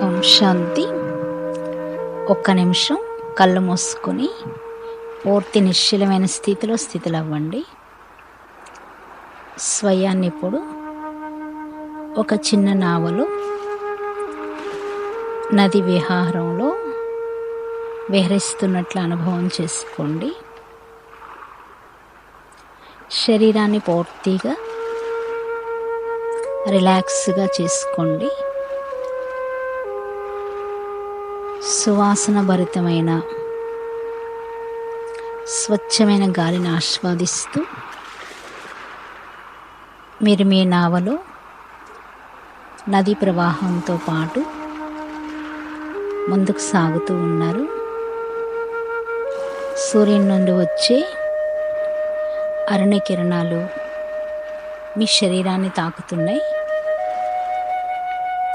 ఓం శాంతి. ఒక్క నిమిషం కళ్ళు మూసుకొని పూర్తి నిశ్చలమైన స్థితిలో స్థితులవ్వండి. స్వయాన్ని ఇప్పుడు ఒక చిన్న నావలో నది విహారంలో విహరిస్తున్నట్లు అనుభవం చేసుకోండి. శరీరాన్ని పూర్తిగా రిలాక్స్గా చేసుకోండి. సువాసన భరితమైన స్వచ్ఛమైన గాలిని ఆస్వాదిస్తూ మీరు మీ నావలో నదీ ప్రవాహంతో పాటు ముందుకు సాగుతూ ఉన్నారు. సూర్యుని నుండి వచ్చే అరుణ కిరణాలు మీ శరీరాన్ని తాకుతున్నాయి.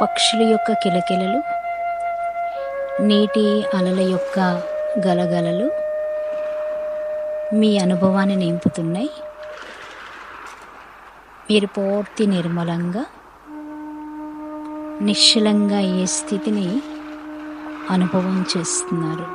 పక్షుల యొక్క కిలకిలలు, నీటి అలల యొక్క గలగలలు మీ అనుభవాన్ని నింపుతున్నాయి. మీరు పూర్తి నిర్మలంగా నిశ్చలంగా ఏ స్థితిని అనుభవం చేస్తున్నారు.